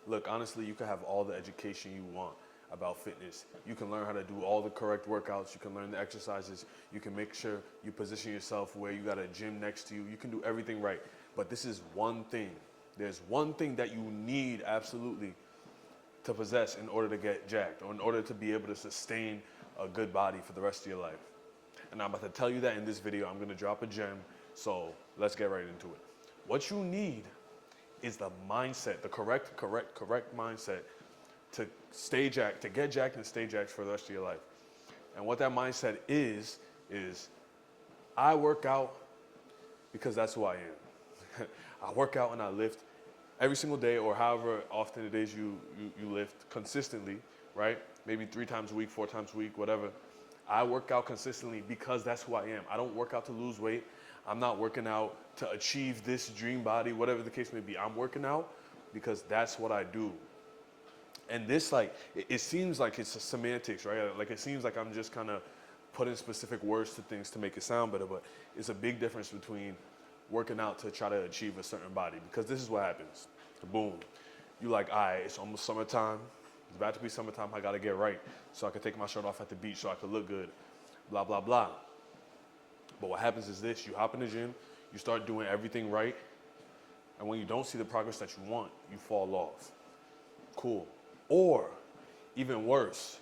Look, honestly, you can have all the education you want about fitness. You can learn how to do all the correct workouts. You can learn the exercises. You can make sure you position yourself where you got a gym next to you. You can do everything right. But this is one thing. There's one thing that you need absolutely to possess in order to get jacked or in order to be able to sustain a good body for the rest of your life. And I'm about to tell you that in this video. I'm gonna drop a gem. So let's get right into it. What you need is the mindset, the correct mindset to stay jacked, to get jacked and stay jacked for the rest of your life. And what that mindset is I work out because that's who I am. I work out and I lift every single day, or however often it is you lift consistently, right? Maybe 3 times a week, 4 times a week, whatever. I work out consistently because that's who I am. I don't work out to lose weight. I'm not working out to achieve this dream body, whatever the case may be. I'm working out because that's what I do. And this, like, it seems like it's a semantics, right? Like, it seems like I'm just kind of putting specific words to things to make it sound better, but it's a big difference between working out to try to achieve a certain body, because this is what happens. Boom. You like, all right, it's almost summertime. It's about to be summertime. I got to get right so I can take my shirt off at the beach so I can look good, blah, blah, blah. But what happens is this. You hop in the gym, you start doing everything right, and when you don't see the progress that you want, you fall off. Cool. Or even worse,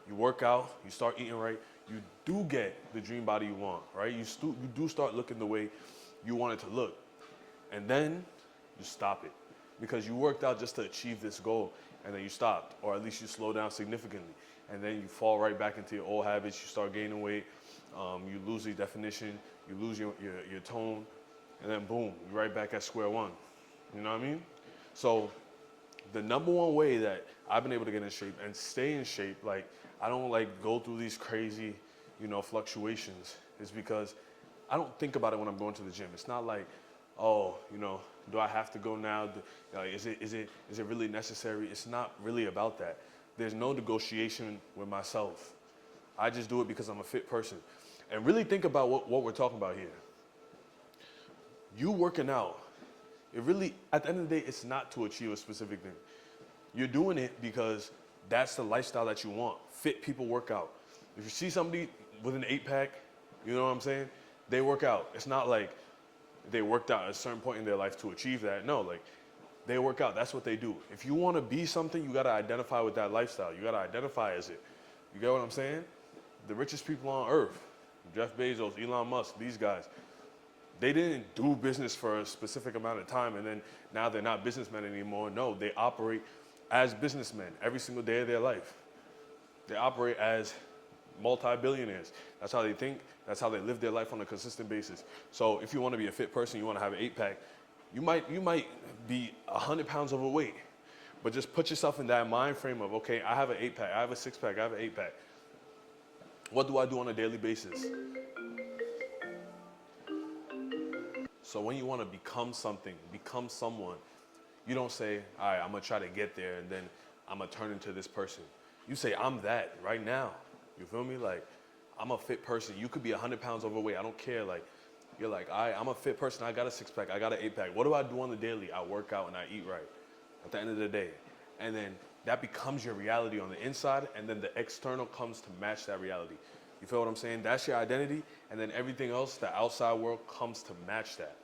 you work out, you start eating right, you do get the dream body you want, right? You do start looking the way you want it to look. And then you stop it because you worked out just to achieve this goal, and then you stopped, or at least you slow down significantly. And then you fall right back into your old habits. You start gaining weight. You lose your definition. You lose your tone. And then boom, you're right back at square one. You know what I mean? So the number one way that I've been able to get in shape and stay in shape, like, I don't like go through these crazy, fluctuations, is because I don't think about it when I'm going to the gym. It's not like, oh, do I have to go now? Is it really necessary? It's not really about that. There's no negotiation with myself. I just do it because I'm a fit person. And really think about what we're talking about here. You working out, it really, at the end of the day, it's not to achieve a specific thing. You're doing it because that's the lifestyle that you want. Fit people work out. If you see somebody with an 8-pack, you know what I'm saying? They work out. It's not like they worked out at a certain point in their life to achieve that. No, like, they work out. That's what they do. If you want to be something, you got to identify with that lifestyle. You got to identify as it. You get what I'm saying? The richest people on earth, Jeff Bezos, Elon Musk, these guys, they didn't do business for a specific amount of time and then now they're not businessmen anymore. No, they operate as businessmen every single day of their life. They operate as multi-billionaires. That's how they think. That's how they live their life on a consistent basis. So if you want to be a fit person, you want to have an 8-pack, you might be 100 pounds overweight, but just put yourself in that mind frame of, okay, I have an 8-pack, I have a 6-pack, I have an 8-pack. What do I do on a daily basis? So when you want to become something, become someone, you don't say, all right, I'm going to try to get there and then I'm going to turn into this person. You say, I'm that right now. You feel me? Like, I'm a fit person. You could be 100 pounds overweight. I don't care. Like, you're like, all right, I'm a fit person. I got a 6-pack. I got an 8-pack. What do I do on the daily? I work out and I eat right at the end of the day. And then that becomes your reality on the inside, and then the external comes to match that reality. You feel what I'm saying? That's your identity, and then everything else, the outside world, comes to match that.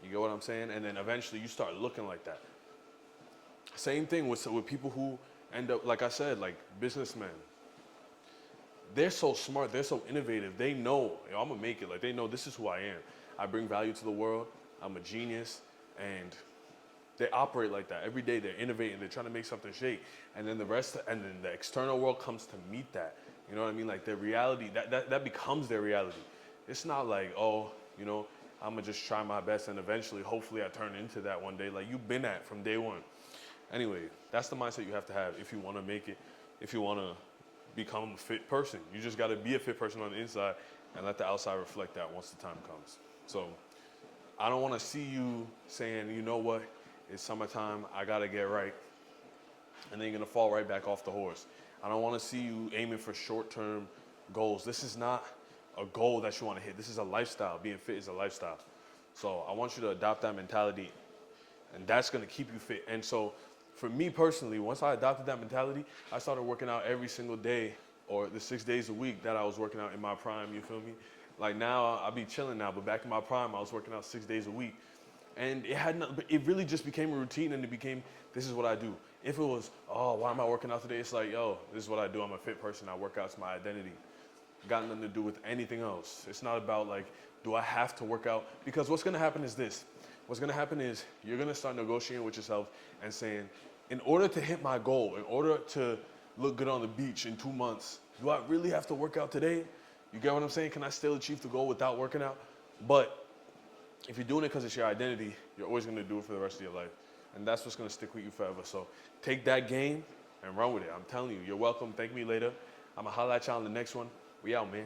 You get what I'm saying? And then eventually you start looking like that. Same thing with people who end up, like I said, like businessmen. They're so smart, they're so innovative. They know, I'm gonna make it. Like, they know this is who I am. I bring value to the world. I'm a genius, and they operate like that. Every day they're innovating, they're trying to make something shake. And then and then the external world comes to meet that. You know what I mean? Like, their reality, that becomes their reality. It's not like, oh, I'm gonna just try my best and eventually, hopefully I turn into that one day. Like, you've been at from day one. Anyway, that's the mindset you have to have if you wanna make it, if you wanna become a fit person. You just gotta be a fit person on the inside and let the outside reflect that once the time comes. So I don't wanna see you saying, you know what, it's summertime, I gotta get right, and then you're gonna fall right back off the horse. I don't wanna see you aiming for short-term goals. This is not a goal that you wanna hit. This is a lifestyle. Being fit is a lifestyle. So I want you to adopt that mentality, and that's gonna keep you fit. And so for me personally, once I adopted that mentality, I started working out every single day or the 6 days a week that I was working out in my prime, you feel me? Like now, I be chilling now, but back in my prime, I was working out 6 days a week. And it had not, but it really just became a routine and it became, this is what I do. If it was, oh, why am I working out today? It's like, yo, this is what I do. I'm a fit person. I work out. It's my identity. Got nothing to do with anything else. It's not about like, do I have to work out? Because what's gonna happen is this. What's gonna happen is you're gonna start negotiating with yourself and saying, in order to hit my goal, in order to look good on the beach in 2 months, do I really have to work out today? You get what I'm saying? Can I still achieve the goal without working out? But if you're doing it because it's your identity, you're always gonna do it for the rest of your life. And that's what's gonna stick with you forever. So take that game and run with it. I'm telling you, you're welcome. Thank me later. I'm gonna holla at y'all on the next one. We out, man.